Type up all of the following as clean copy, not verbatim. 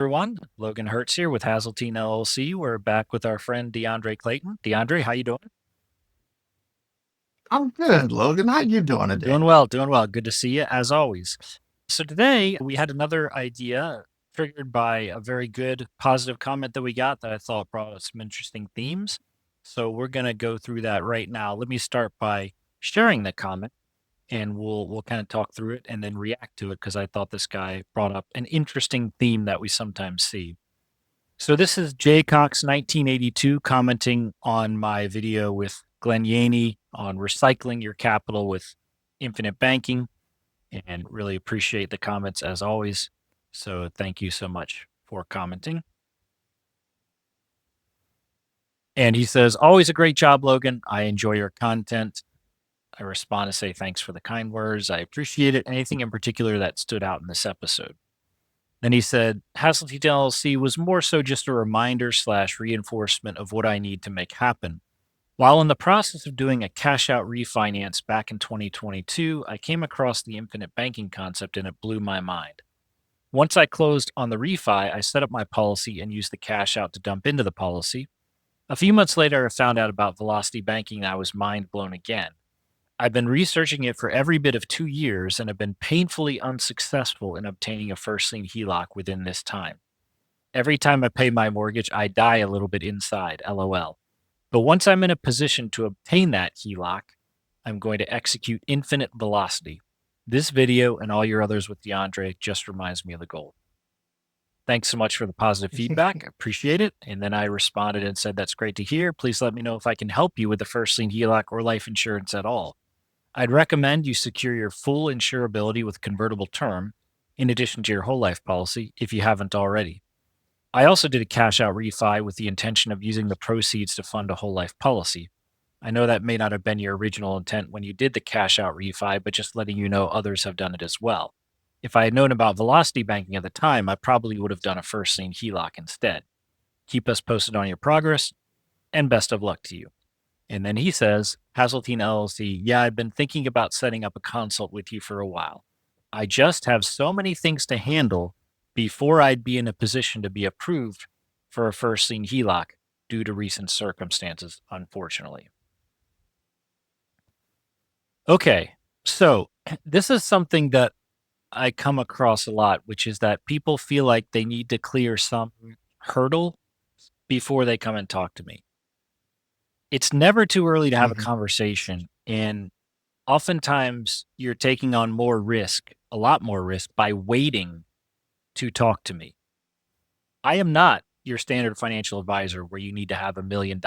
Everyone, Logan Hertz here with Hazeltine LLC. We're back with our friend D'Andre Clayton. D'Andre, how you doing? I'm good, Logan. How you doing today? Doing well, doing well. Good to see you as always. So today we had another idea triggered by a very good positive comment that we got that I thought brought us some interesting themes. So we're going to go through that right now. Let me start by sharing the comment and we'll kind of talk through it and then react to it because I thought this guy brought up an interesting theme that we sometimes see. So this is Jaycox 1982 commenting on my video with Glenn Yaney on recycling your capital with infinite banking, and really appreciate the comments as always. So thank you so much for commenting. And he says, always a great job, Logan. I enjoy your content. I respond to say thanks for the kind words. I appreciate it. Anything in particular that stood out in this episode? Then he said, Hasseltine LLC was more so just a reminder / reinforcement of what I need to make happen. While in the process of doing a cash out refinance back in 2022, I came across the infinite banking concept and it blew my mind. Once I closed on the refi, I set up my policy and used the cash out to dump into the policy. A few months later, I found out about velocity banking and I was mind blown again. I've been researching it for every bit of 2 years and have been painfully unsuccessful in obtaining a first lien HELOC within this time. Every time I pay my mortgage, I die a little bit inside, LOL. But once I'm in a position to obtain that HELOC, I'm going to execute infinite velocity. This video and all your others with D'Andre just reminds me of the goal. Thanks so much for the positive feedback. I appreciate it. And then I responded and said, that's great to hear. Please let me know if I can help you with the first lien HELOC or life insurance at all. I'd recommend you secure your full insurability with convertible term, in addition to your whole life policy, if you haven't already. I also did a cash out refi with the intention of using the proceeds to fund a whole life policy. I know that may not have been your original intent when you did the cash out refi, but just letting you know others have done it as well. If I had known about velocity banking at the time, I probably would have done a first lien HELOC instead. Keep us posted on your progress, and best of luck to you. And then he says, Hazeltine LLC, yeah, I've been thinking about setting up a consult with you for a while. I just have so many things to handle before I'd be in a position to be approved for a first lien HELOC due to recent circumstances, unfortunately. Okay, so this is something that I come across a lot, which is that people feel like they need to clear some hurdle before they come and talk to me. It's never too early to have a hmm conversation. And oftentimes you're taking on more risk, a lot more risk, by waiting to talk to me. I am not your standard financial advisor where you need to have $1 million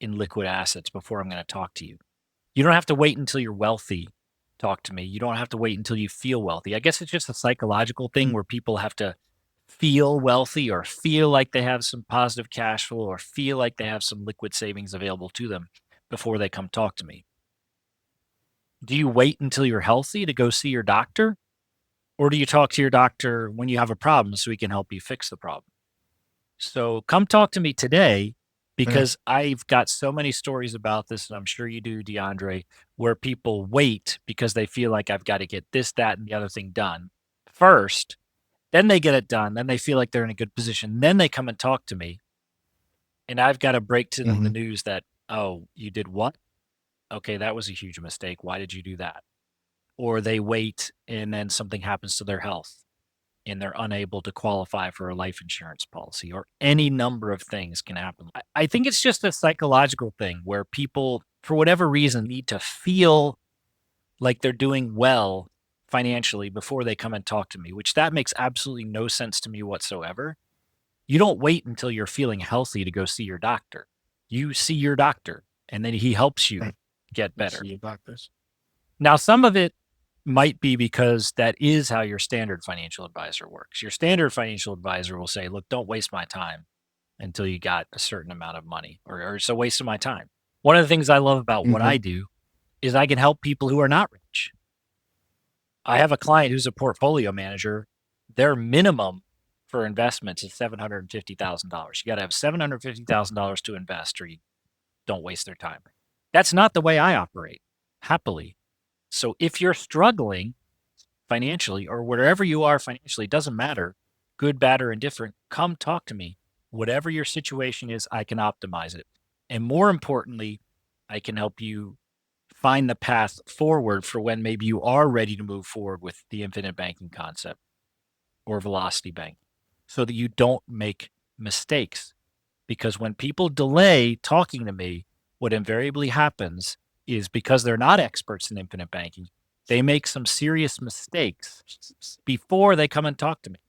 in liquid assets before I'm going to talk to you. You don't have to wait until you're wealthy to talk to me. You don't have to wait until you feel wealthy. I guess it's just a psychological thing where people have to feel wealthy or feel like they have some positive cash flow or feel like they have some liquid savings available to them before they come talk to me. Do you wait until you're healthy to go see your doctor? Or do you talk to your doctor when you have a problem so he can help you fix the problem? So come talk to me today because I've got so many stories about this, and I'm sure you do, D'Andre, where people wait because they feel like I've got to get this, that, and the other thing done first. Then they get it done. Then they feel like they're in a good position. Then they come and talk to me. And I've got to break to them the hmm news that, oh, you did what? Okay, that was a huge mistake. Why did you do that? Or they wait and then something happens to their health and they're unable to qualify for a life insurance policy, or any number of things can happen. I think it's just a psychological thing where people, for whatever reason, need to feel like they're doing well financially before they come and talk to me, which that makes absolutely no sense to me whatsoever. You don't wait until you're feeling healthy to go see your doctor. You see your doctor and then he helps you get better. See you, doctors. Now, some of it might be because that is how your standard financial advisor works. Your standard financial advisor will say, look, don't waste my time until you got a certain amount of money, or it's a waste of my time. One of the things I love about what hmm I do is I can help people who are not rich. I have a client who's a portfolio manager. Their minimum for investments is $750,000. You got to have $750,000 to invest or you don't waste their time. That's not the way I operate, happily. So if you're struggling financially or wherever you are financially, doesn't matter. good, bad, or indifferent, come talk to me. Whatever your situation is, I can optimize it. And more importantly, I can help you find the path forward for when maybe you are ready to move forward with the infinite banking concept or velocity bank so that you don't make mistakes. Because when people delay talking to me, what invariably happens is because they're not experts in infinite banking, they make some serious mistakes before they come and talk to me.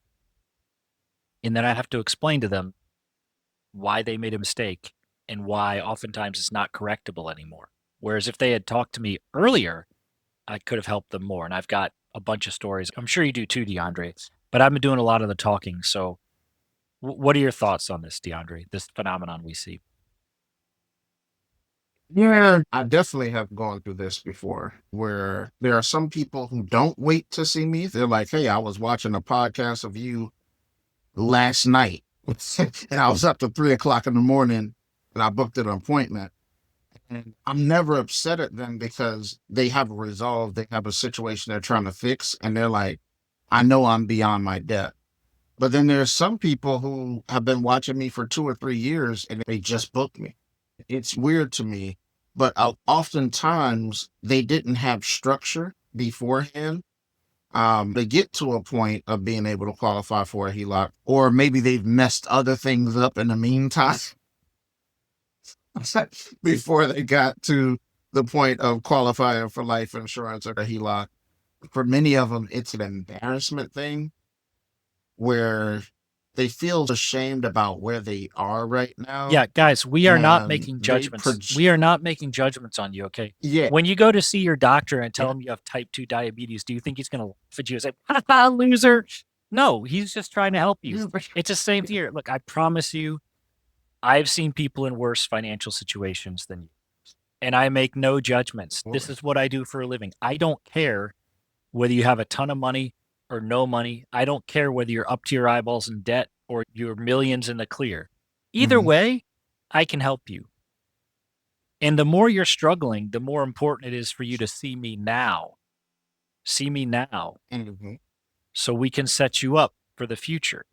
And then I have to explain to them why they made a mistake and why oftentimes it's not correctable anymore. Whereas if they had talked to me earlier, I could have helped them more. And I've got a bunch of stories. I'm sure you do too, DeAndre, but I've been doing a lot of the talking. So, what are your thoughts on this, DeAndre, this phenomenon we see? Yeah, I definitely have gone through this before where there are some people who don't wait to see me. They're like, hey, I was watching a podcast of you last night and I was up to 3 o'clock in the morning and I booked an appointment. And I'm never upset at them because they have a resolve, they have a situation they're trying to fix. And they're like, I know I'm beyond my depth. But then there's some people who have been watching me for 2 or 3 years and they just booked me. It's weird to me, but oftentimes they didn't have structure beforehand. They get to a point of being able to qualify for a HELOC, or maybe they've messed other things up in the meantime before they got to the point of qualifying for life insurance or a HELOC. For many of them, it's an embarrassment thing where they feel ashamed about where they are right now, Yeah, guys, we are not and making judgments. We are not making judgments on you, okay? yeah, When you go to see your doctor and tell yeah, him you have type 2 diabetes, do you think he's going to laugh at you and say, ha ha, loser? No, he's just trying to help you. yeah, It's the same here. Look, I promise you, I've seen people in worse financial situations than you, and I make no judgments. This boy. is what I do for a living. I don't care whether you have a ton of money or no money. I don't care whether you're up to your eyeballs in debt or you're millions in the clear. Either Mhm, way, I can help you. And the more you're struggling, the more important it is for you to see me now. See me now mhm, so we can set you up for the future.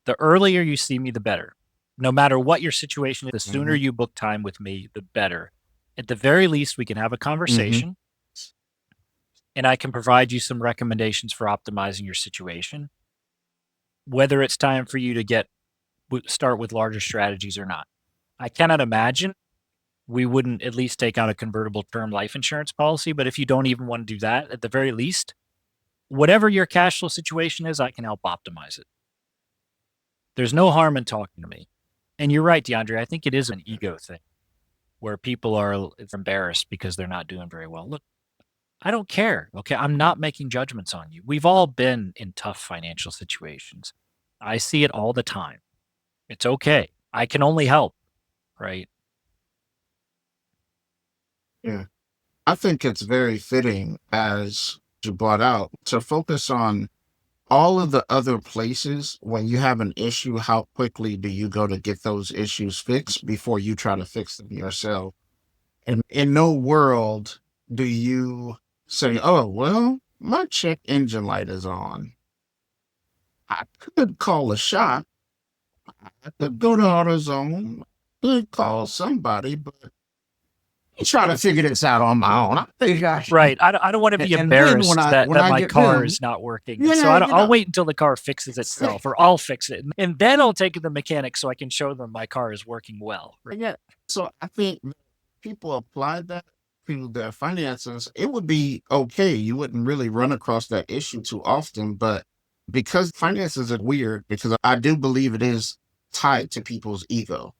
The earlier you see me, the better. No matter what your situation is, the sooner mhm, you book time with me, the better. At the very least, we can have a mhm, conversation and I can provide you some recommendations for optimizing your situation, whether it's time for you to start with larger strategies or not. I cannot imagine we wouldn't at least take out a convertible term life insurance policy. But if you don't even want to do that, at the very least, whatever your cash flow situation is, I can help optimize it. There's no harm in talking to me. And you're right, DeAndre. I think it is an ego thing where people are embarrassed because they're not doing very well. Look, I don't care. Okay. I'm not making judgments on you. We've all been in tough financial situations. I see it all the time. It's okay. I can only help, right? yeah. I think it's very fitting, as you brought out, to focus on all of the other places when you have an issue. How quickly do you go to get those issues fixed before you try to fix them yourself? And in no world do you say, oh, well, my check engine light is on. I could call a shop. I could go to AutoZone. I could call somebody, but I'm trying to figure this out on my own. I think I should. Right. I don't want to be And then when embarrassed I that when I my get car them, is not working. And so yeah, I'll wait until the car fixes itself or I'll fix it. And then I'll take it to the mechanic so I can show them my car is working well. Right? yeah. So I think people apply that to their finances, it would be okay. You wouldn't really run across that issue too often, but because finances are weird, because I do believe it is tied to people's ego.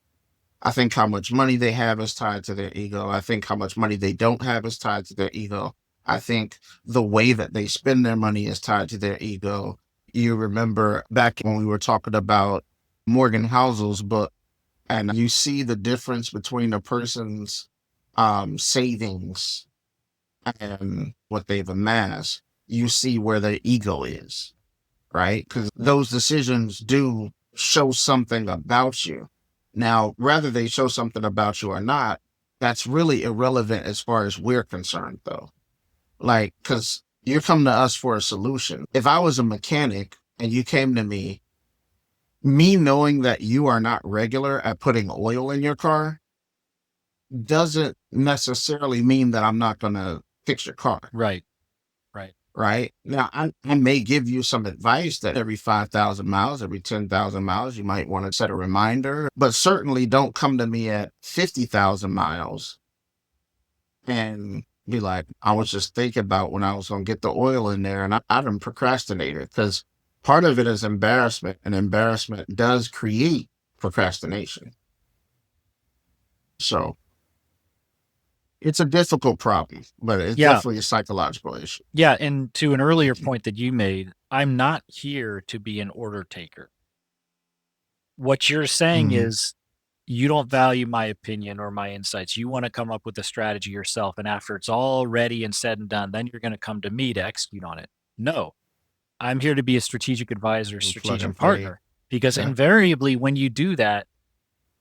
I think how much money they have is tied to their ego. I think how much money they don't have is tied to their ego. I think the way that they spend their money is tied to their ego. You remember back when we were talking about Morgan Housel's book, and you see the difference between a person's savings and what they've amassed. You see where their ego is, right? Because those decisions do show something about you. Now, whether they show something about you or not, that's really irrelevant as far as we're concerned, though. Like, because you're coming to us for a solution. If I was a mechanic and you came to me Me knowing that you are not regular at putting oil in your car doesn't necessarily mean that I'm not going to fix your car. Right. Right. Right now, I may give you some advice that every 5,000 miles, every 10,000 miles, you might want to set a reminder, but certainly don't come to me at 50,000 miles and be like, I was just thinking about when I was going to get the oil in there and I done procrastinated, because part of it is embarrassment, and embarrassment does create procrastination. So it's a difficult problem, but it's Yeah. definitely a psychological issue. Yeah. And to an earlier point that you made, I'm not here to be an order taker. What you're saying Hmm. is you don't value my opinion or my insights. You want to come up with a strategy yourself. And after it's all ready and said and done, then you're going to come to me to execute on it. No, I'm here to be a strategic advisor, Plug and strategic play. partner, because Yeah. invariably when you do that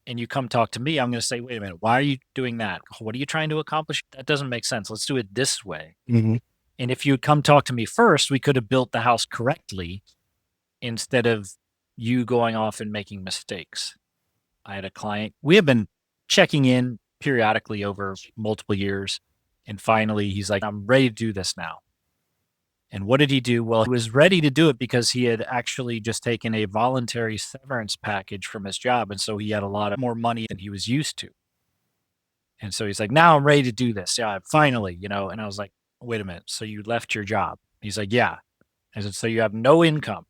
and you come talk to me, I'm going to say, wait a minute, why are you doing that? What are you trying to accomplish? That doesn't make sense. Let's do it this way. Hmm. And if you'd come talk to me first, we could have built the house correctly instead of you going off and making mistakes. I had a client, we have been checking in periodically over multiple years. And finally, he's like, I'm ready to do this now. And what did he do? Well, he was ready to do it because he had actually just taken a voluntary severance package from his job. And so he had a lot of more money than he was used to. And so he's like, now I'm ready to do this. Yeah, finally, And I was like, wait a minute. So you left your job? He's like, yeah. I said, so you have no income.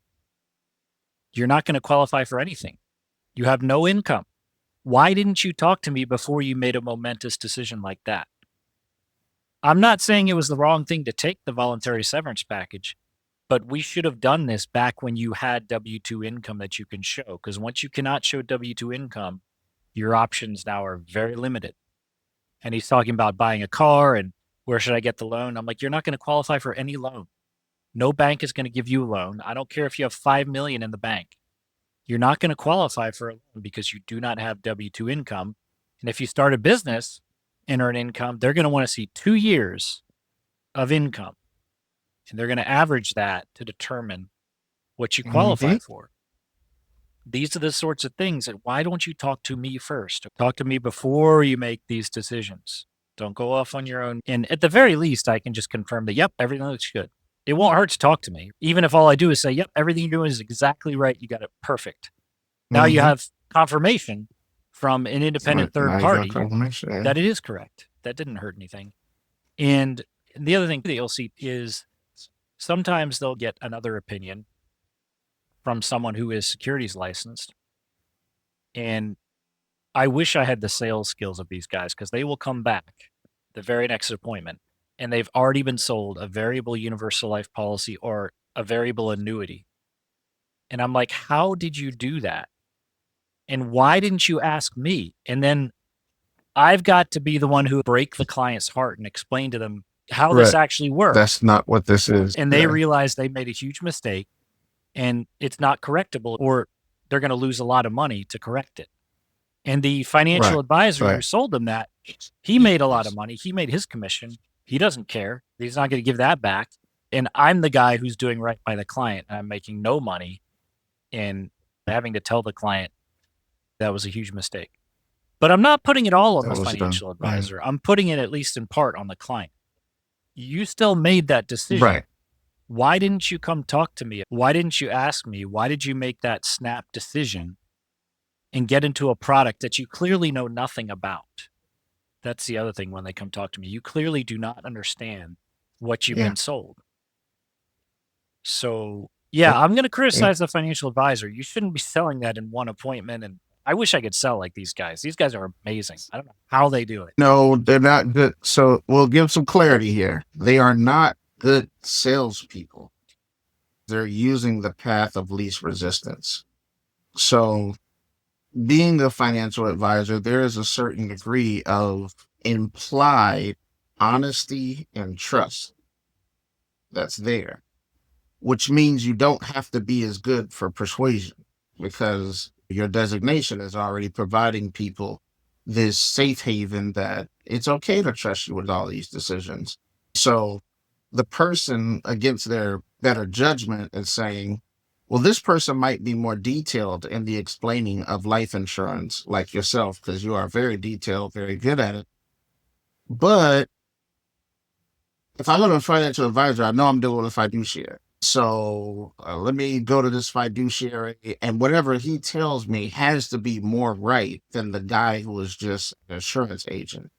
You're not going to qualify for anything. You have no income. Why didn't you talk to me before you made a momentous decision like that? I'm not saying it was the wrong thing to take the voluntary severance package, but we should have done this back when you had W 2 income that you can show. Because once you cannot show W 2 income, your options now are very limited. And he's talking about buying a car and where should I get the loan? I'm like, you're not going to qualify for any loan. No bank is going to give you a loan. I don't care if you have 5 million in the bank. You're not going to qualify for a loan because you do not have W 2 income. And if you start a business and earn income, they're going to want to see 2 years of income. And they're going to average that to determine what you Hmm. qualify for. These are the sorts of things that why don't you talk to me first? Talk to me before you make these decisions. Don't go off on your own. And at the very least, I can just confirm that, yep, everything looks good. It won't hurt to talk to me. Even if all I do is say, yep, everything you're doing is exactly right. You got it perfect. Now you Hmm. have confirmation from an independent third Now you got party confirmation. Yeah. that it is correct. That didn't hurt anything. And the other thing that you'll see is sometimes they'll get another opinion from someone who is securities licensed. And I wish I had the sales skills of these guys because they will come back the very next appointment and they've already been sold a variable universal life policy or a variable annuity. And I'm like, how did you do that? And why didn't you ask me? And then I've got to be the one who break the client's heart and explain to them how this Right. actually works. That's not what this is. And they Yeah. realize they made a huge mistake and it's not correctable, or they're going to lose a lot of money to correct it. And the financial Right. advisor who Right. sold them that, he made a lot of money. He made his commission. He doesn't care. He's not going to give that back. And I'm the guy who's doing right by the client. And I'm making no money and having to tell the client that was a huge mistake. But I'm not putting it all on That the was done. financial advisor. I'm putting it at least in part on the client. You still made that decision. Right. Why didn't you come talk to me? Why didn't you ask me? Why did you make that snap decision and get into a product that you clearly know nothing about? That's the other thing when they come talk to me. You clearly do not understand what you've Yeah. been sold. So, yeah, Yep. I'm going to Yep. criticize the financial advisor. You shouldn't be selling that in one appointment. And I wish I could sell like these guys. These guys are amazing. I don't know how they do it. No, they're not good. So we'll give some clarity here. They are not good salespeople. They're using the path of least resistance. So being a financial advisor, there is a certain degree of implied honesty and trust that's there, which means you don't have to be as good for persuasion because your designation is already providing people this safe haven that it's okay to trust you with all these decisions. So the person against their better judgment is saying, Well, this person might be more detailed in the explaining of life insurance, like yourself, because you are very detailed, very good at it. But if I go to a financial advisor, I know I'm dealing with a fiduciary. So let me go to this fiduciary, and whatever he tells me has to be more right than the guy who is just an insurance agent.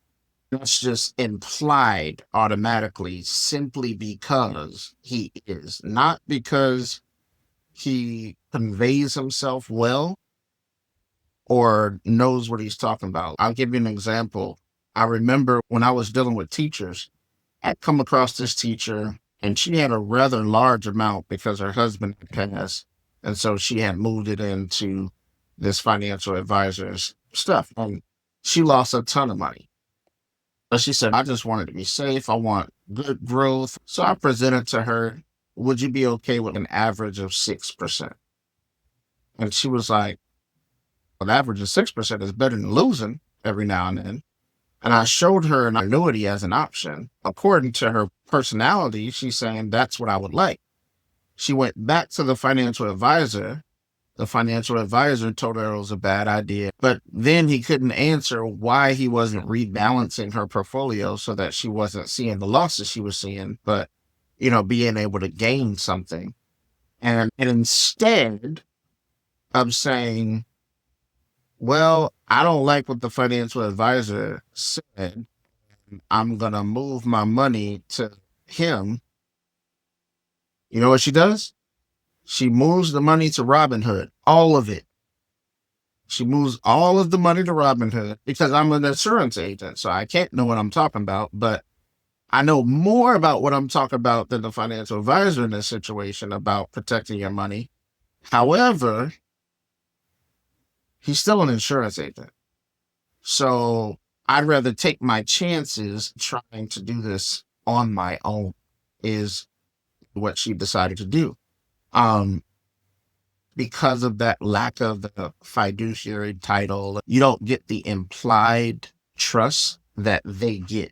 That's just implied automatically simply because he is, not because he conveys himself well or knows what he's talking about. I'll give you an example. I remember when I was dealing with teachers, I'd come across this teacher and she had a rather large amount because her husband had passed. And so she had moved it into this financial advisor's stuff. And she lost a ton of money. But she said, I just wanted to be safe. I want good growth. So I presented to her, would you be okay with an average of 6%? And she was like, an average of 6% is better than losing every now and then. And I showed her an annuity as an option. According to her personality, she's saying that's what I would like. She went back to the financial advisor. The financial advisor told her it was a bad idea, but then he couldn't answer why he wasn't rebalancing her portfolio so that she wasn't seeing the losses she was seeing, but, being able to gain something. And instead of saying, well, I don't like what the financial advisor said, I'm going to move my money to him. You know what she does? She moves the money to Robinhood, all of it. She moves all of the money to Robinhood because I'm an insurance agent, so I can't know what I'm talking about, but I know more about what I'm talking about than the financial advisor in this situation about protecting your money. However, he's still an insurance agent. So I'd rather take my chances trying to do this on my own, is what she decided to do. Um, because of that lack of the fiduciary title, you don't get the implied trust that they get.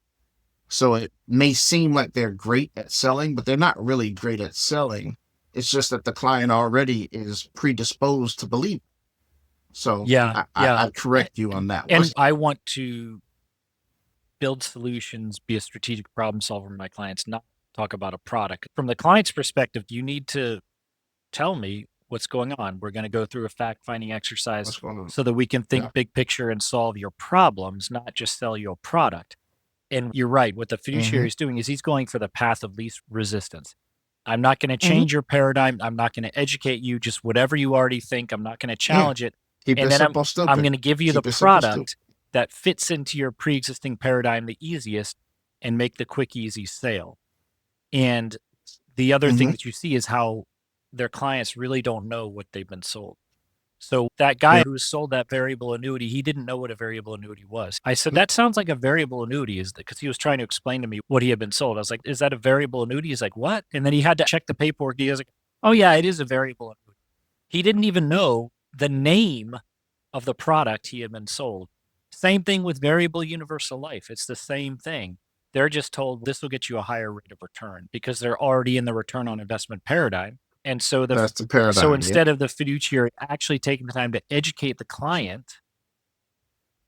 So it may seem like they're great at selling, but they're not really great at selling. It's just that the client already is predisposed to believe. So Yeah, yeah. I'd correct you on that one. And I want to build solutions, be a strategic problem solver for my clients, not talk about a product. From the client's perspective, you need to tell me what's going on. We're going to go through a fact finding exercise What's going on? so that we can Yeah. think big picture and solve your problems, not just sell you a product. And you're right. What the Mm-hmm. fiduciary is doing is he's going for the path of least resistance. I'm not going to Mm-hmm. change your paradigm. I'm not going to educate you. Just whatever you already think. I'm not going to Yeah. challenge it. Keep And it then I'm simple, I'm stupid. going to give you the Keep it simple, stupid. product that fits into your pre-existing paradigm the easiest and make the quick, easy sale. And the other thing Mm-hmm. that you see is how their clients really don't know what they've been sold. So that guy Yeah. who sold that variable annuity, he didn't know what a variable annuity was. I said, that sounds like a variable annuity, is that because he was trying to explain to me what he had been sold. I was like, is that a variable annuity? He's like, what? And then he had to check the paperwork. He was like, oh yeah, it is a variable annuity. He didn't even know the name of the product he had been sold. Same thing with variable universal life. It's the same thing. They're just told this will get you a higher rate of return because they're already in the return on investment paradigm. And so That's the so paradigm. Yep. instead of the fiduciary actually taking the time to educate the client,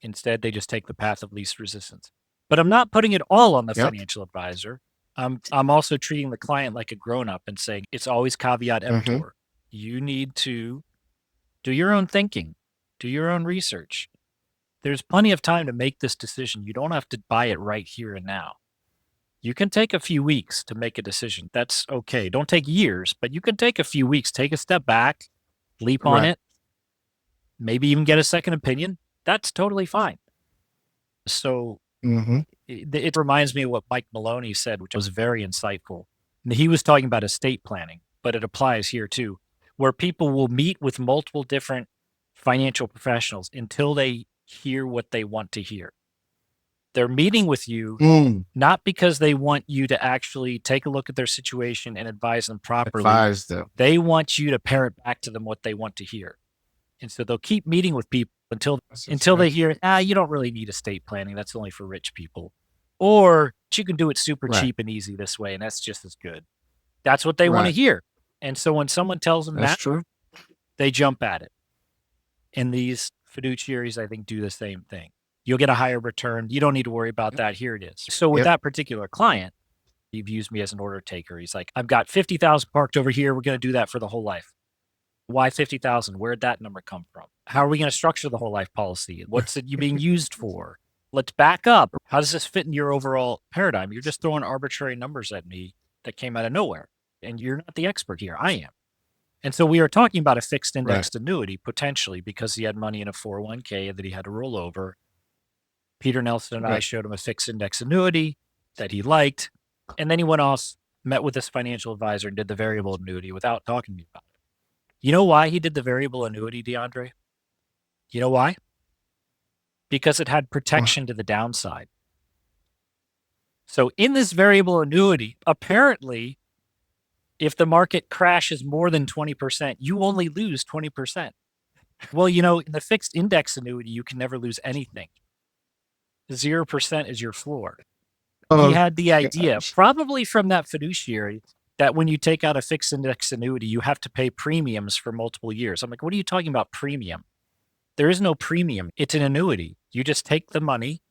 instead they just take the path of least resistance. But I'm not putting it all on the Yep. financial advisor. I'm also treating the client like a grown up and saying it's always caveat Mm-hmm. emptor. You need to do your own thinking, do your own research. There's plenty of time to make this decision. You don't have to buy it right here and now. You can take a few weeks to make a decision. That's okay. Don't take years, but you can take a few weeks. Take a step back, leap on Right. it, maybe even get a second opinion. That's totally fine. So Mm-hmm. it reminds me of what Mike Maloney said, which was very insightful. He was talking about estate planning, but it applies here too, where people will meet with multiple different financial professionals until they hear what they want to hear. They're meeting with you Mm. not because they want you to actually take a look at their situation and advise them properly. Advise them. They want you to parrot back to them what they want to hear. And so they'll keep meeting with people That's until they exactly hear, you don't really need estate planning. That's only for rich people. Or you can do it super right. cheap and easy this way, and that's just as good. That's what they want to Right. hear. And so when someone tells them That's that, true. they jump at it. And these fiduciaries, I think, do the same thing. You'll get a higher return. You don't need to worry about that. Here it is. So with Yep. that particular client, he views me as an order taker. He's like, I've got 50,000 parked over here. We're going to do that for the whole life. Why 50,000? Where'd that number come from? How are we going to structure the whole life policy? What's it you being used for? Let's back up. How does this fit in your overall paradigm? You're just throwing arbitrary numbers at me that came out of nowhere. And you're not the expert here. I am. And so we are talking about a fixed Right. indexed annuity potentially because he had money in a 401k that he had to roll over. Peter Nelson and I Right. showed him a fixed index annuity that he liked. And then he went off, met with his financial advisor, and did the variable annuity without talking to me about it. You know why he did the variable annuity, D'Andre? You know why? Because it had Well, protection to the downside. So in this variable annuity, apparently, if the market crashes more than 20%, you only lose 20%. Well, in the fixed index annuity, you can never lose anything. 0% is your floor. He had the idea, gosh. probably from that fiduciary, that when you take out a fixed index annuity, you have to pay premiums for multiple years. I'm like, what are you talking about premium? There is no premium. It's an annuity. You just take the money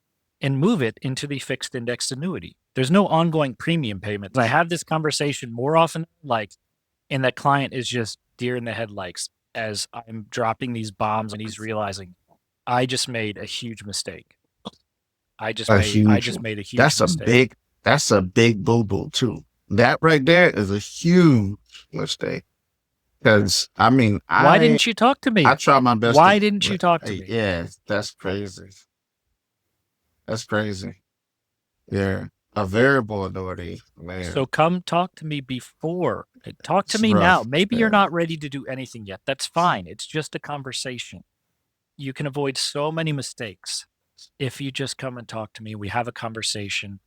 and move it into the fixed index annuity. There's no ongoing premium payments. I have this conversation more often, and that client is just deer in the headlights as I'm dropping these bombs and he's realizing I just made a huge mistake. A I huge just one. made a huge That's a mistake. big, that's a big boo boo too. That right there is a huge mistake. Because I mean, Why I didn't you talk to I me? try my best to. Why didn't you talk to me? Yeah, that's crazy. That's crazy. Yeah, a variable annuity, So man, come talk to me before. Talk to it's me now. rough. Maybe you're Yeah, not ready to do anything yet. That's fine. It's just a conversation. You can avoid so many mistakes if you just come and talk to me. We have a conversation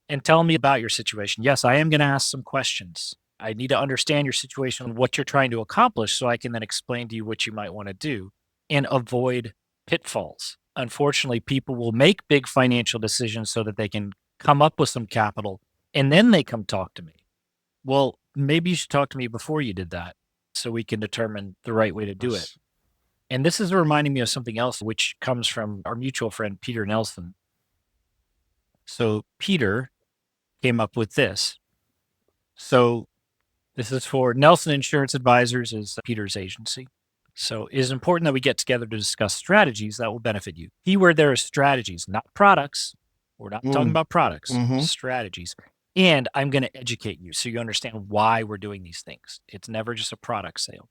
and tell me about your situation. Yes, I am going to ask some questions. I need to understand your situation, what you're trying to accomplish, so I can then explain to you what you might want to do and avoid pitfalls. Unfortunately, people will make big financial decisions so that they can come up with some capital and then they come talk to me. Well, maybe you should talk to me before you did that so we can determine the right way to do it. that's, And this is reminding me of something else, which comes from our mutual friend, Peter Nelson. So, Peter came up with this. So, this is for Nelson Insurance Advisors, is Peter's agency. So, it is important that we get together to discuss strategies that will benefit you. Keyword there is strategies, not products. We're not talking mm, about products, mm-hmm. strategies. And I'm going to educate you so you understand why we're doing these things. It's never just a product sale.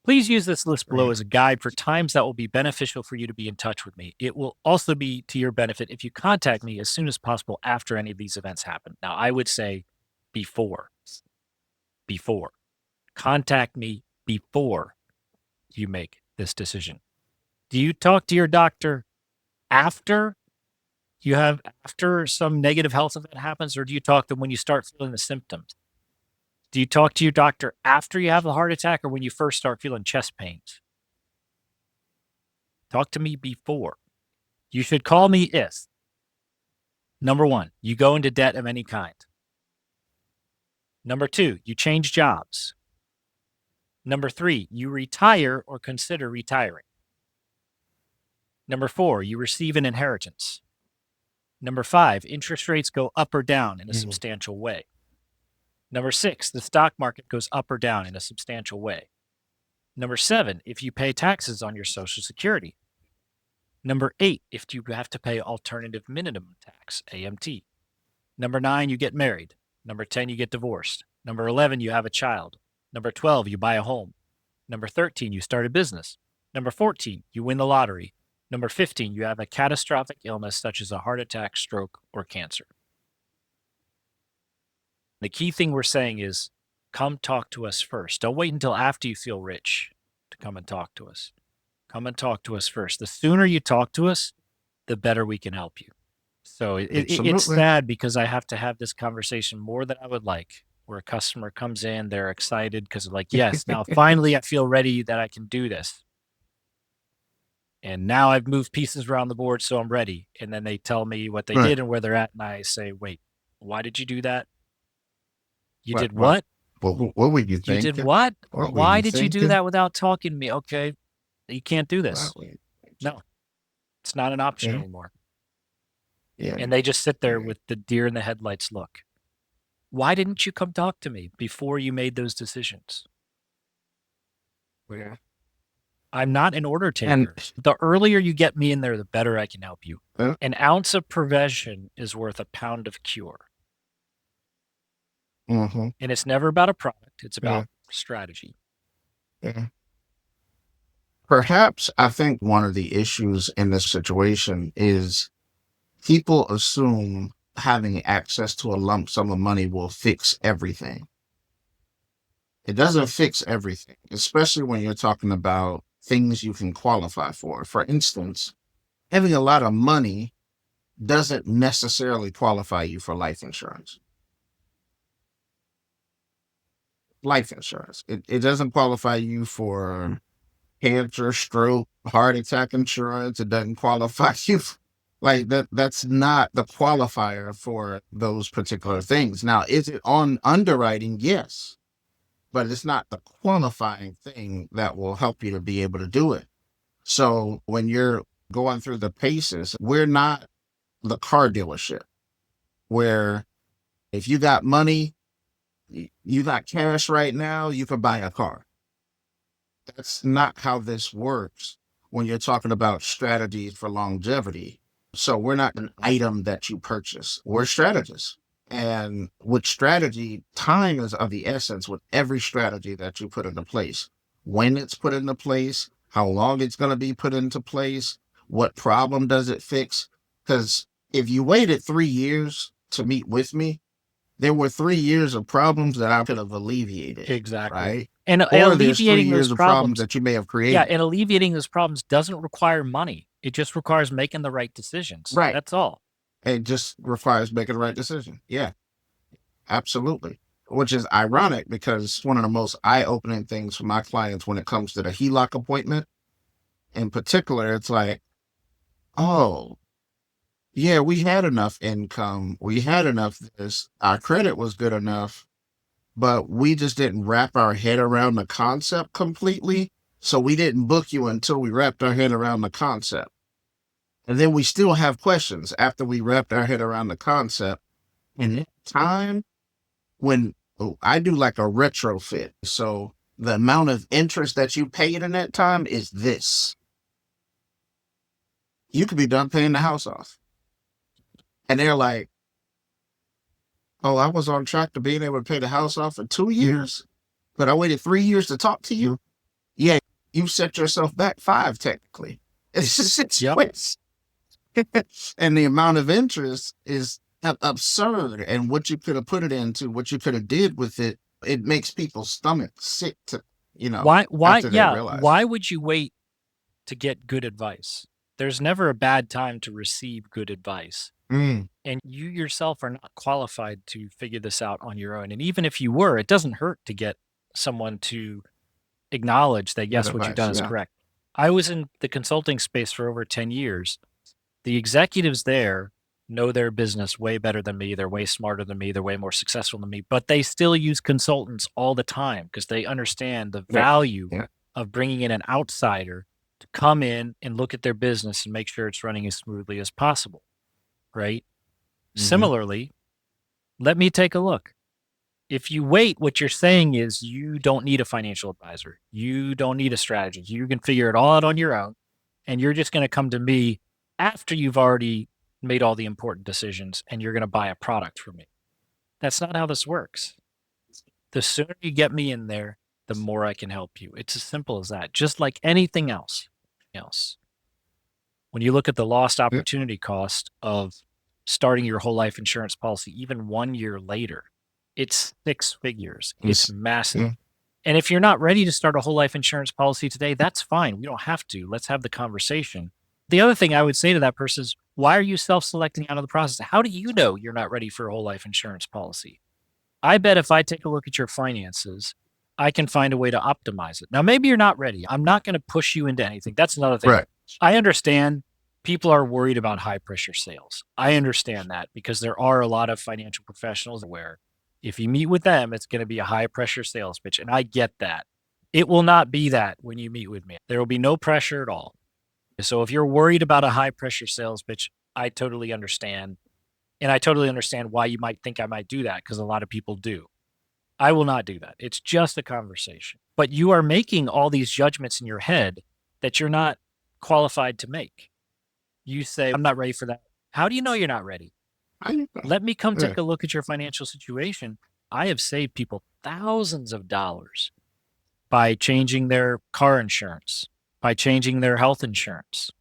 Please use this list below Right. as a guide for times that will be beneficial for you to be in touch with me. It will also be to your benefit if you contact me as soon as possible after any of these events happen. Now, I would say before, before. Contact me before you make this decision. Do you talk to your doctor after after some negative health event happens, or do you talk to them when you start feeling the symptoms? Do you talk to your doctor after you have a heart attack or when you first start feeling chest pains? Talk to me before. You should call me if, number one, you go into debt of any kind. Number two, you change jobs. Number three, you retire or consider retiring. Number four, you receive an inheritance. Number five, interest rates go up or down in a Mhm. substantial way. Number six, the stock market goes up or down in a substantial way. Number seven, if you pay taxes on your Social Security. Number eight, if you have to pay alternative minimum tax, AMT. Number nine, you get married. Number 10, you get divorced. Number 11, you have a child. Number 12, you buy a home. Number 13, you start a business. Number 14, you win the lottery. Number 15, you have a catastrophic illness such as a heart attack, stroke, or cancer. The key thing we're saying is come talk to us first. Don't wait until after you feel rich to come and talk to us. Come and talk to us first. The sooner you talk to us, the better we can help you. So it's Absolutely. sad because I have to have this conversation more than I would like, where a customer comes in, they're excited because they're like, yes, now finally I feel ready that I can do this. And now I've moved pieces around the board, so I'm ready. And then they tell me what they Right. did and where they're at. And I say, wait, why did you do that? You Right. did Right. what? What were you You did thinking? what? What were Why you did you do thinking? that without talking to me? Okay, you can't do What this. were you thinking? No, it's not an option Yeah, anymore. yeah, And they just sit there yeah, with the deer in the headlights look. Why didn't you come talk to me before you made those decisions? yeah. I'm not an order And taker. The earlier you get me in there, the better I can help you. uh, An ounce of prevention is worth a pound of cure. mhm, And it's never about a product, it's yeah, about strategy. yeah. Perhaps I think one of the issues in this situation is people assume having access to a lump sum of money will fix everything. It doesn't fix everything, especially when you're talking about things you can qualify for. For instance, having a lot of money doesn't necessarily qualify you for life insurance. Life insurance. It doesn't qualify you for cancer, stroke, heart attack insurance. It doesn't qualify you. Like that's not the qualifier for those particular things. Now, is it on underwriting? Yes, but it's not the qualifying thing that will help you to be able to do it. So when you're going through the paces, we're not the car dealership where if you got money, you got cash right now, you can buy a car. That's not how this works when you're talking about strategies for longevity. So we're not an item that you purchase. We're strategists. And with strategy, time is of the essence with every strategy that you put into place. When it's put into place, how long it's going to be put into place, what problem does it fix? Because if you waited 3 years to meet with me, there were 3 years of problems that I could have alleviated, Exactly. right? And Or there's three alleviating those years of problems problems, that you may have yeah, created. and alleviating those problems doesn't require money. It just requires making the right decisions. Right. That's all. It just requires making the right decision. Yeah, absolutely. Which is ironic because it's one of the most eye opening things for my clients when it comes to the HELOC appointment. In particular, it's like, oh, yeah, we had enough income. We had enough this. Our credit was good enough, but we just didn't wrap our head around the concept completely. So we didn't book you until we wrapped our head around the concept. And then we still have questions after we wrapped our head around the concept. And that time when I do like a retrofit. So the amount of interest that you paid in that time is this. You could be done paying the house off. And they're like, oh, I was on track to being able to pay the house off in 2 years, but I waited 3 years to talk to you. Yeah, you set yourself back five technically. It's just Yep. it's and the amount of interest is absurd. And what you could have put it into, what you could have did with it, it makes people's stomach sick to, after they realize it. Why would you wait to get good advice? There's never a bad time to receive good advice. Mm, And you yourself are not qualified to figure this out on your own. And even if you were, it doesn't hurt to get someone to acknowledge that, good yes, what you've advice. done is Yeah. correct. I was in the consulting space for over 10 years. The executives there know their business way better than me. They're way smarter than me. They're way more successful than me, but they still use consultants all the time because they understand the Yeah. value Yeah. of bringing in an outsider to come in and look at their business and make sure it's running as smoothly as possible. Right. Hmm. Similarly, let me take a look. If you wait, what you're saying is you don't need a financial advisor. You don't need a strategist. You can figure it all out on your own. And you're just going to come to me after you've already made all the important decisions and you're going to buy a product from me. That's not how this works. The sooner you get me in there, the more I can help you. It's as simple as that. Just like anything else. When you look at the lost Yeah. opportunity cost of starting your whole life insurance policy, even 1 year later, it's six figures. It's It's, massive. yeah. And if you're not ready to start a whole life insurance policy today, that's fine. We don't have to. Let's have the conversation. The other thing I would say to that person is, why are you self selecting out of the process? How do you know you're not ready for a whole life insurance policy? I bet if I take a look at your finances, I can find a way to optimize it. Now, maybe you're not ready. I'm not going to push you into anything. That's another thing. Right. I understand people are worried about high pressure sales. I understand that because there are a lot of financial professionals aware. If you meet with them, it's going to be a high pressure sales pitch. And I get that. It will not be that when you meet with me. There will be no pressure at all. So if you're worried about a high pressure sales pitch, I totally understand. And I totally understand why you might think I might do that because a lot of people do. I will not do that. It's just a conversation. But you are making all these judgments in your head that you're not qualified to make. You say, I'm not ready for that. How do you know you're not ready? I Let me come yeah. take a look at your financial situation. I have saved people thousands of dollars by changing their car insurance, by changing their health insurance,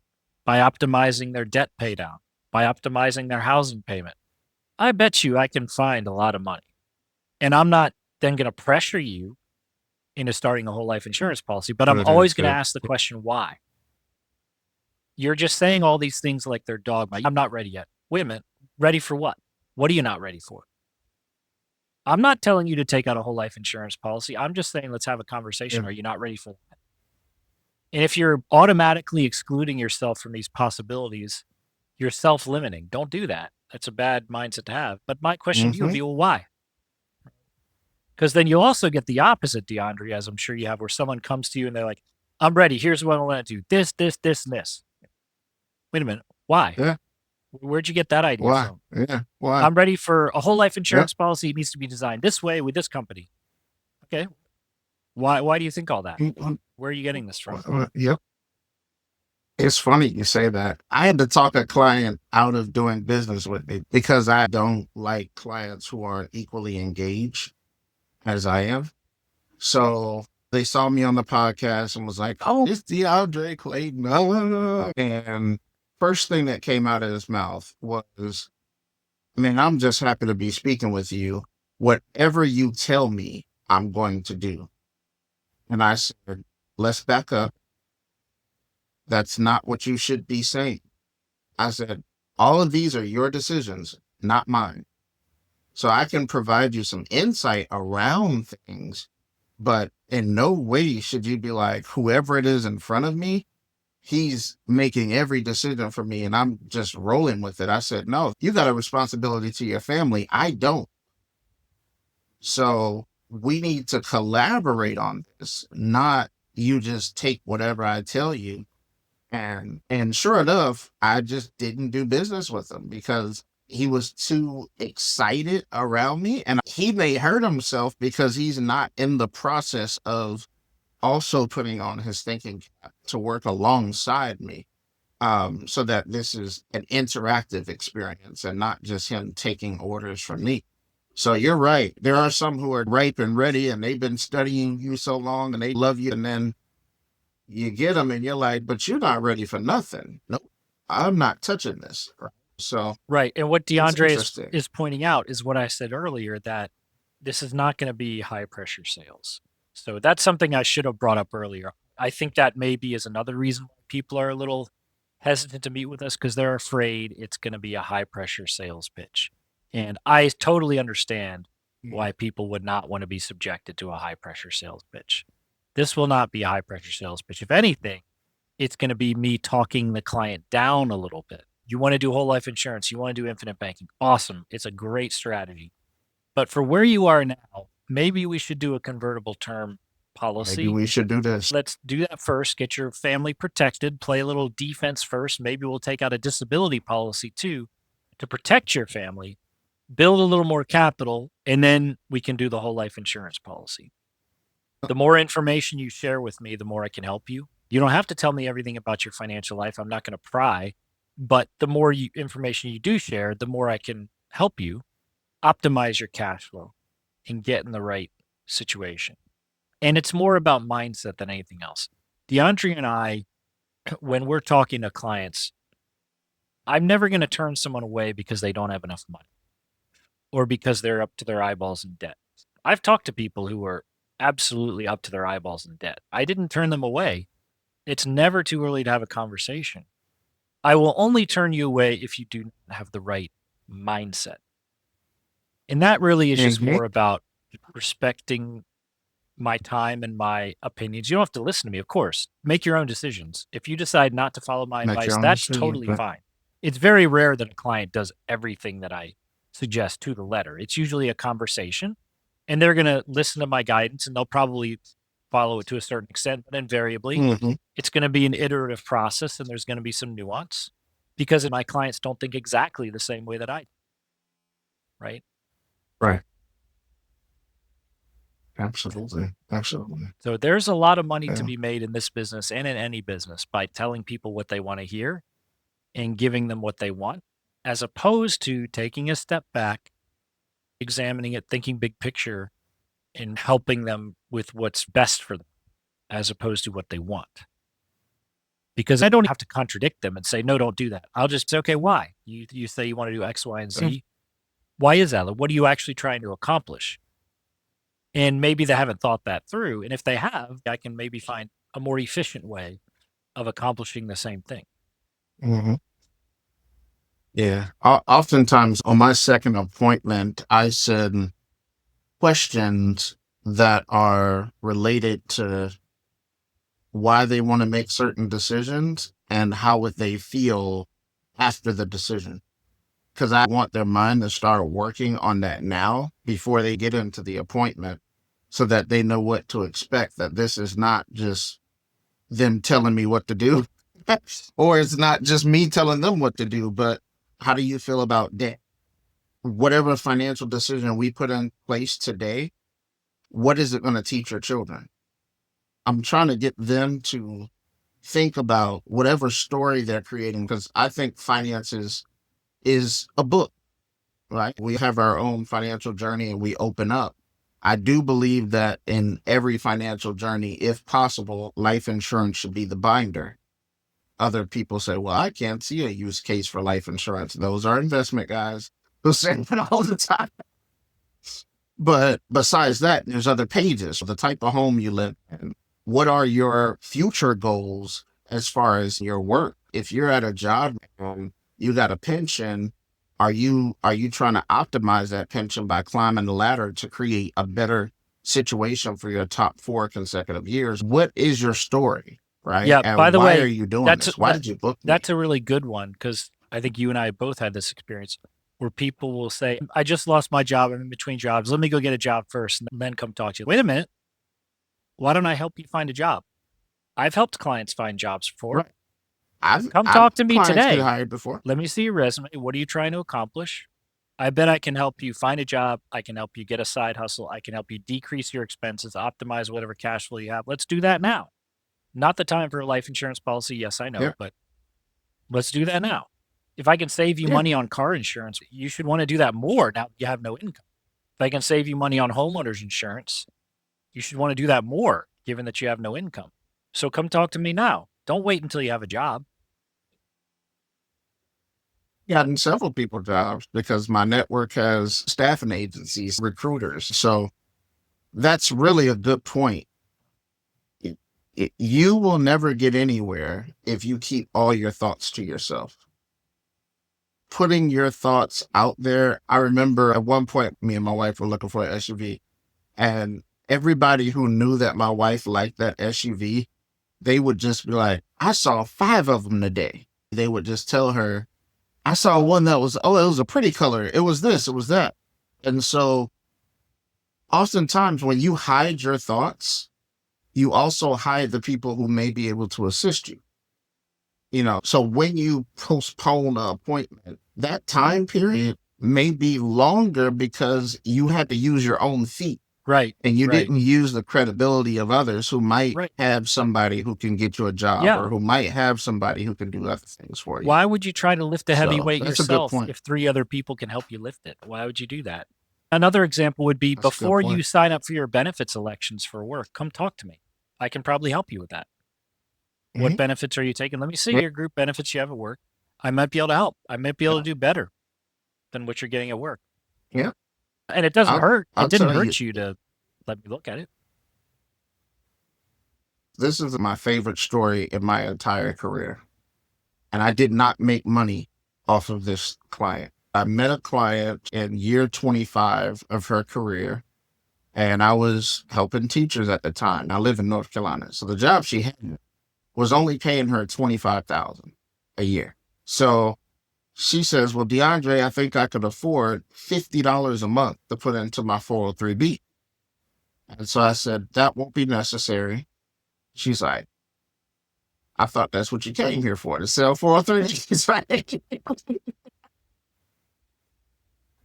by optimizing their debt pay down, by optimizing their housing payment. I bet you I can find a lot of money. And I'm not then going to pressure you into starting a whole life insurance policy, but What I'm it always is. going to ask the question, why? You're just saying all these things like they're dogma. I'm not ready yet. Wait a minute. Ready for what? What are you not ready for? I'm not telling you to take out a whole life insurance policy. I'm just saying, let's have a conversation. Yeah. Are you not ready for that? And if you're automatically excluding yourself from these possibilities, you're self limiting. Don't do that. That's a bad mindset to have. But my question to you would Mm-hmm. be, well, why? Because then you'll also get the opposite, D'Andre, as I'm sure you have, where someone comes to you and they're like, I'm ready. Here's what I want to do this, this, this, and this. Wait a minute. Why? Yeah. Where'd you get that idea Why? from? Yeah. Why? I'm ready for a whole life Yeah. insurance policy. It needs to be designed this way with this company. Okay. Why do you think all that? Where are you getting this from? Yep. It's funny you say that. I had to talk a client out of doing business with me because I don't like clients who are equally engaged as I am. So they saw me on the podcast and was like, "Oh, it's D'Andre Clayton." And first thing that came out of his mouth was, "Man, I'm just happy to be speaking with you. Whatever you tell me, I'm going to do." And I said, "Let's back up. That's not what you should be saying." I said, "All of these are your decisions, not mine. So I can provide you some insight around things, but in no way should you be like, whoever it is in front of me, he's making every decision for me and I'm just rolling with it." I said, "No, you got a responsibility to your family. I don't. So we need to collaborate on this, not you just take whatever I tell you." And sure enough, I just didn't do business with him because he was too excited around me and he may hurt himself because he's not in the process of also putting on his thinking cap to work alongside me, so that this is an interactive experience and not just him taking orders from me. So you're right. There are some who are ripe and ready and they've been studying you so long and they love you. And then you get them and you're like, but you're not ready for nothing. Nope. I'm not touching this. Right. So Right. And what it's D'Andre interesting. is pointing out is what I said earlier, that this is not going to be high pressure sales. So that's something I should have brought up earlier. I think that maybe is another reason why people are a little hesitant to meet with us because they're afraid it's going to be a high pressure sales pitch. And I totally understand Mm. why people would not want to be subjected to a high pressure sales pitch. This will not be a high pressure sales pitch. If anything, it's going to be me talking the client down a little bit. You want to do whole life insurance, you want to do infinite banking. Awesome. It's a great strategy. But for where you are now, maybe we should do a convertible term Maybe policy. we should do this. Let's do that first, get your family protected, play a little defense first. Maybe we'll take out a disability policy too to protect your family, build a little more capital, and then we can do the whole life insurance policy. The more information you share with me, the more I can help you. You don't have to tell me everything about your financial life. I'm not going to pry, but the more information you do share, the more I can help you optimize your cash flow and get in the right situation. And it's more about mindset than anything else. D'Andre and I, when we're talking to clients, I'm never going to turn someone away because they don't have enough money or because they're up to their eyeballs in debt. I've talked to people who are absolutely up to their eyeballs in debt. I didn't turn them away. It's never too early to have a conversation. I will only turn you away if you do not have the right mindset. And that really is just Mhm. more about respecting my time and my opinions. You don't have to listen to me, of course. Make your own decisions. If you decide not to follow my Make advice, your own that's decision. totally But fine. It's very rare that a client does everything that I suggest to the letter. It's usually a conversation, and they're going to listen to my guidance and they'll probably follow it to a certain extent, but invariably, Hmm. it's going to be an iterative process and there's going to be some nuance because my clients don't think exactly the same way that I do, right? Right. Absolutely. Absolutely. So there's a lot of money to Yeah. be made in this business and in any business by telling people what they want to hear and giving them what they want, as opposed to taking a step back, examining it, thinking big picture, and helping them with what's best for them, as opposed to what they want. Because I don't have to contradict them and say, no, don't do that. I'll just say, okay, why? You say you want to do X, Y, and Mm. Z. Why is that? Like, what are you actually trying to accomplish? And maybe they haven't thought that through. And if they have, I can maybe find a more efficient way of accomplishing the same thing. Mhm. Yeah. Oftentimes on my second appointment, I send questions that are related to why they want to make certain decisions and how would they feel after the decision. Because I want their mind to start working on that now before they get into the appointment so that they know what to expect, that this is not just them telling me what to do, or it's not just me telling them what to do, but how do you feel about debt? Whatever financial decision we put in place today, what is it going to teach your children? I'm trying to get them to think about whatever story they're creating because I think finances is a book, right? We have our own financial journey and we open up. I do believe that in every financial journey, if possible, life insurance should be the binder. Other people say, well, I can't see a use case for life insurance. Those are investment guys who say it all the time. But besides that, there's other pages. The type of home you live in. What are your future goals as far as your work? If you're at a job and you got a pension, are you trying to optimize that pension by climbing the ladder to create a better situation for your top 4 consecutive years? What is your story, right? Yeah. By And the why are way, you doing that's this? Why that did you book me? that's a really good one because I think you and I both had this experience where people will say, I just lost my job. I'm in between jobs. Let me go get a job first and then come talk to you. Wait a minute. Why don't I help you find a job? I've helped clients find jobs before. Right. I've Come I've talk to me clients get today. hired before. Let me see your resume. What are you trying to accomplish? I bet I can help you find a job. I can help you get a side hustle. I can help you decrease your expenses, optimize whatever cash flow you have. Let's do that now. Not the time for a life insurance policy. Yes, I Yeah. know, but let's do that now. If I can save you Yeah. money on car insurance, you should want to do that more now you have no income. If I can save you money on homeowners insurance, you should want to do that more given that you have no income. So come talk to me now. Don't wait until you have a job. Gotten several people jobs because my network has staffing agencies, recruiters. So that's really a good point. It- you will never get anywhere if you keep all your thoughts to yourself. Putting your thoughts out there. I remember at one point, me and my wife were looking for an SUV, and everybody who knew that my wife liked that SUV, they would just be like, I saw 5 of them today. They would just tell her, I saw one that was, oh, it was a pretty color. It was this, it was that. And so oftentimes when you hide your thoughts, you also hide the people who may be able to assist you. So when you postpone an appointment, that time period may be longer because you had to use your own feet Right, and you right, didn't use the credibility of others who might right. have somebody who can get you a job Yeah. or who might have somebody who can do other things for you. Why would you try to lift a heavy So weight that's a good yourself point. if three other people can help you lift it? Why would you do that? Another example would be That's a good before you point. sign up for your benefits elections for work, come talk to me. I can probably help you with that. What Mhm. benefits are you taking? Let me see Yeah. your group benefits you have at work. I might be able to help. I might be able to do better than what you're getting at work. Yeah. And it doesn't I'll hurt. It I'll didn't tell you, hurt you to let me look at it. this is my favorite story in my entire career. And I did not make money off of this client. I met a client in year 25 of her career, and I was helping teachers at the time. I live in North Carolina. So the job she had was only paying her 25,000 a year. So She says, well, DeAndre, I think I could afford $50 a month to put into my 403B. And so I said, that won't be necessary. She's like, I thought that's what you came here for, to sell 403Bs, right?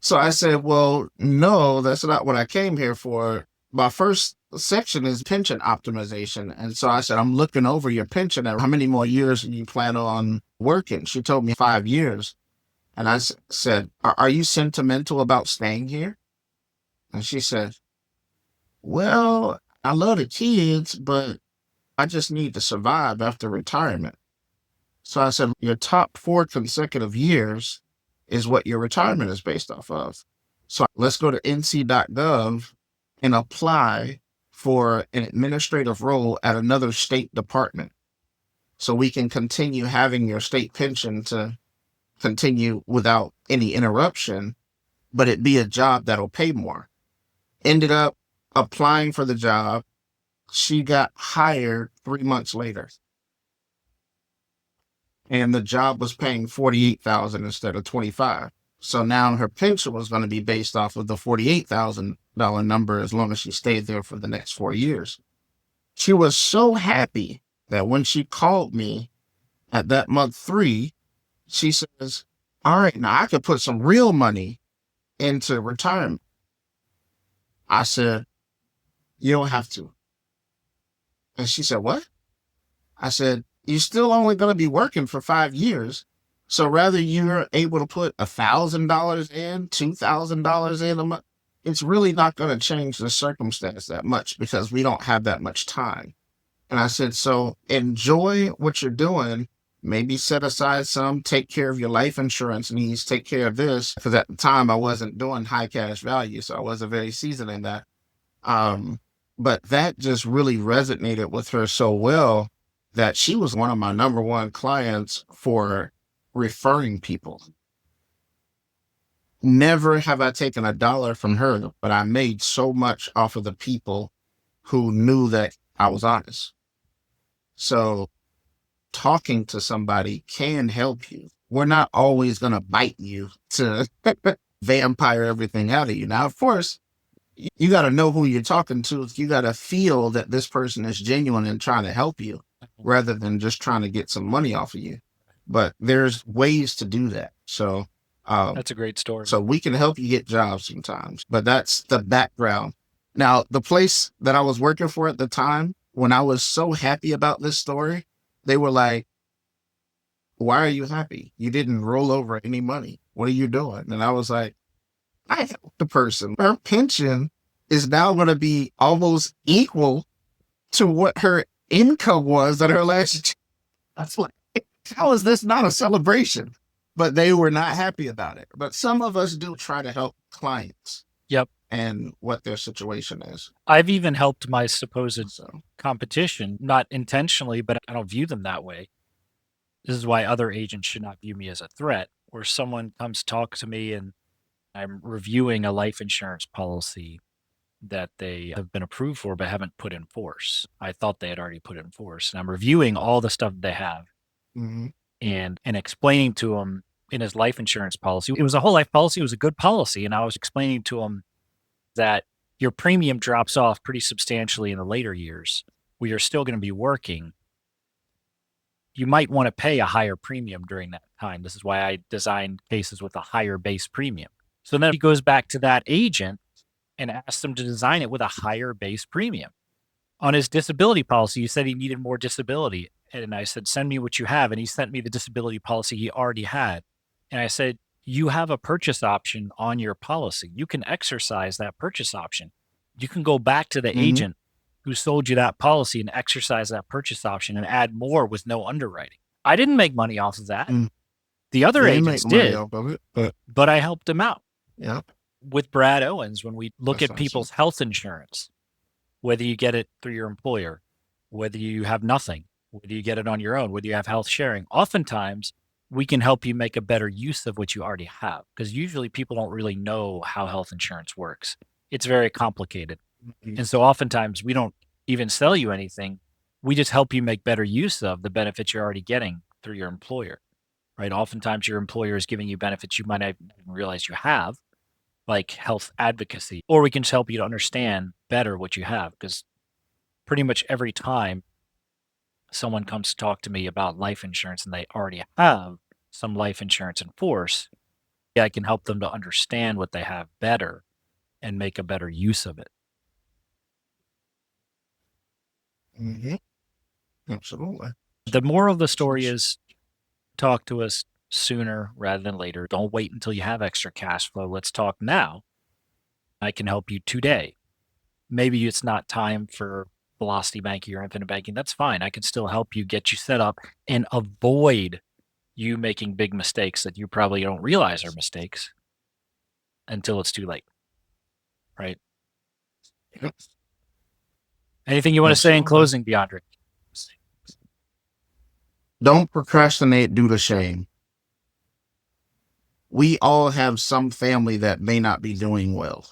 So I said, well, no, that's not what I came here for. My first section is pension optimization. And so I said, I'm looking over your pension and how many more years you plan on working? She told me 5 years. And I said, are you sentimental about staying here? And she said, well, I love the kids, but I just need to survive after retirement. So I said, your top 4 consecutive years is what your retirement is based off of. So let's go to nc.gov and apply for an administrative role at another state department so we can continue having your state pension to continue without any interruption, but it be a job that'll pay more. Ended up applying for the job. She got hired 3 months later. And the job was paying 48,000 instead of 25. So now her pension was going to be based off of the $48,000 number as long as she stayed there for the next 4 years. She was so happy that when she called me at that month 3, she says, all right, now I could put some real money into retirement. I said, you don't have to. And she said, what? I said, you're still only going to be working for 5 years. So rather you're able to put $1,000 in, $2,000 in a month, it's really not going to change the circumstance that much because we don't have that much time. And I said, so enjoy what you're doing. Maybe set aside some, take care of your life insurance needs, take care of this. Because at the time I wasn't doing high cash value, so I wasn't very seasoned in that. But that just really resonated with her so well that she was one of my number one clients for referring people. Never have I taken a dollar from her, but I made so much off of the people who knew that I was honest. So talking to somebody can help you. We're not always going to bite you to vampire everything out of you. Now, of course, you got to know who you're talking to. You got to feel that this person is genuine and trying to help you rather than just trying to get some money off of you. But there's ways to do that. So That's a great story. so we can help you get jobs sometimes, but that's the background. Now, the place that I was working for at the time, when I was so happy about this story, they were like, why are you happy? You didn't roll over any money. What are you doing? And I was like, I helped the person. Her pension is now going to be almost equal to what her income was at her last. That's like, how is this not a celebration? But they were not happy about it. But some of us do try to help clients Yep. and what their situation is. I've even helped my supposed So, competition, not intentionally, but I don't view them that way. This is why other agents should not view me as a threat, where someone comes talk to me and I'm reviewing a life insurance policy that they have been approved for but haven't put in force. I thought they had already put in force. And I'm reviewing all the stuff they have mhm. and explaining to him in his life insurance policy. It was a whole life policy. It was a good policy. And I was explaining to him that your premium drops off pretty substantially in the later years where you're still going to be working. You might want to pay a higher premium during that time. This is why I designed cases with a higher base premium. So then he goes back to that agent and asks them to design it with a higher base premium. On his disability policy, he said he needed more disability. And I said, send me what you have. And he sent me the disability policy he already had. And I said, you have a purchase option on your policy. You can exercise that purchase option. You can go back to the Mhm. agent who sold you that policy and exercise that purchase option and add more with no underwriting. I didn't make money off of that. Mm. The other You ain't make agents money did, off of it, but but I helped them out. yeah, With Brad Owens, when we look that's at awesome. people's health insurance, whether you get it through your employer, whether you have nothing, whether you get it on your own, whether you have health sharing, oftentimes we can help you make a better use of what you already have. Because usually people don't really know how health insurance works. It's very complicated. Mhm. And so oftentimes we don't even sell you anything. We just help you make better use of the benefits you're already getting through your employer. right? Oftentimes your employer is giving you benefits you might not even realize you have, like health advocacy, or we can just help you to understand better what you have. Because pretty much every time someone comes to talk to me about life insurance and they already have some life insurance in force, yeah, I can help them to understand what they have better and make a better use of it. Hmm. Absolutely. The moral of the story is talk to us sooner rather than later. Don't wait until you have extra cash flow. Let's talk now. I can help you today. Maybe it's not time for velocity banking or infinite banking. That's fine. I can still help you get you set up and avoid you making big mistakes that you probably don't realize are mistakes until it's too late, right? Yep. Anything you want to say in Absolutely. closing, D'Andre? Don't procrastinate due to shame. We all have some family that may not be doing well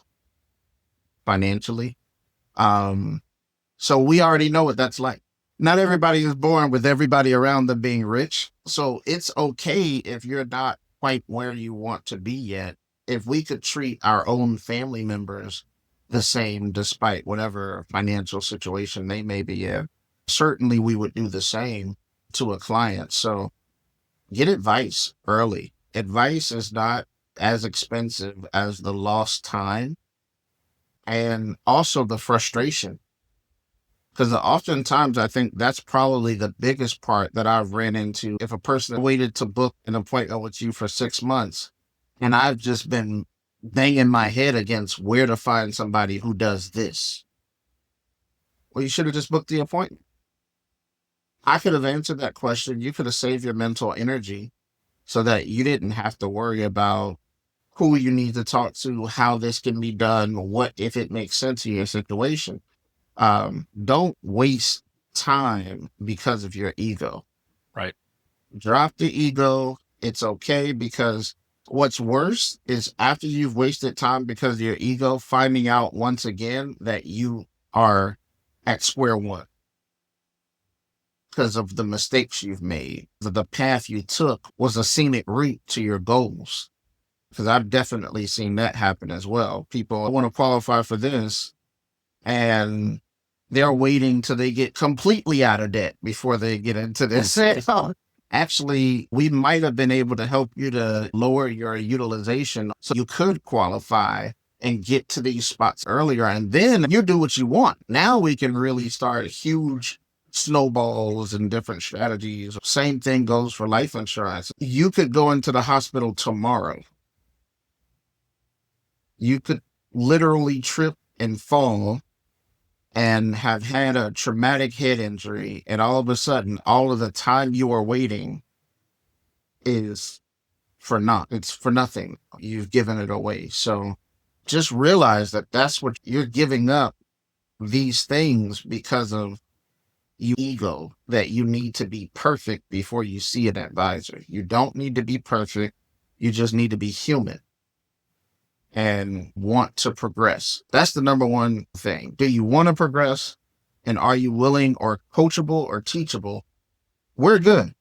financially. Um, so we already know what that's like. Not everybody is born with everybody around them being rich. So it's okay if you're not quite where you want to be yet. If we could treat our own family members the same, despite whatever financial situation they may be in, certainly we would do the same to a client. So get advice early. Advice is not as expensive as the lost time and also the frustration. Because oftentimes I think that's probably the biggest part that I've ran into. If a person waited to book an appointment with you for 6 months, and I've just been banging my head against where to find somebody who does this. Well, you should have just booked the appointment. I could have answered that question. You could have saved your mental energy so that you didn't have to worry about who you need to talk to, how this can be done, what if it makes sense in your situation. Don't waste time because of your ego. Right. Drop the ego. It's okay, because what's worse is after you've wasted time because of your ego, finding out once again that you are at square one because of the mistakes you've made. The path you took was a scenic route to your goals. Because I've definitely seen that happen as well. People want to qualify for this and they're waiting till they get completely out of debt before they get into this. Actually, we might have been able to help you to lower your utilization so you could qualify and get to these spots earlier. And then you do what you want. Now we can really start huge snowballs and different strategies. Same thing goes for life insurance. You could go into the hospital tomorrow. You could literally trip and fall and have had a traumatic head injury, and all of a sudden, all of the time you are waiting is for not, it's for nothing. You've given it away. So just realize that that's what you're giving up, these things, because of you ego, that you need to be perfect before you see an advisor. You don't need to be perfect. You just need to be human and want to progress. That's the number one thing. Do you want to progress? And are you willing or coachable or teachable? We're good.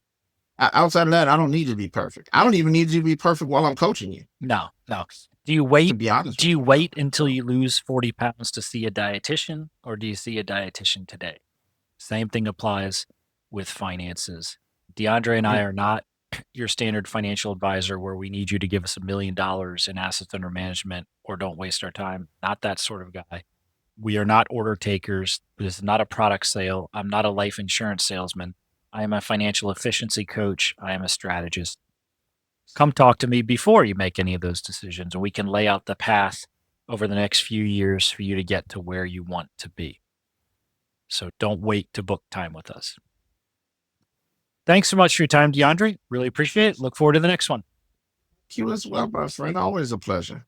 Outside of that, I don't need to be perfect. I don't even need you to be perfect while I'm coaching you, No, no. Do you to wait? be honest Do with you you. wait until So, you lose 40 pounds to see a dietitian, or do you see a dietitian today? Same thing applies with finances. D'Andre and I mm, are not your standard financial advisor where we need you to give us $1 million in assets under management or don't waste our time. Not that sort of guy. We are not order takers. This is not a product sale. I'm not a life insurance salesman. I am a financial efficiency coach. I am a strategist. Come talk to me before you make any of those decisions, and we can lay out the path over the next few years for you to get to where you want to be. So don't wait to book time with us. Thanks so much for your time, D'Andre. Really appreciate it. Look forward to the next one. you as well, my friend. Always a pleasure.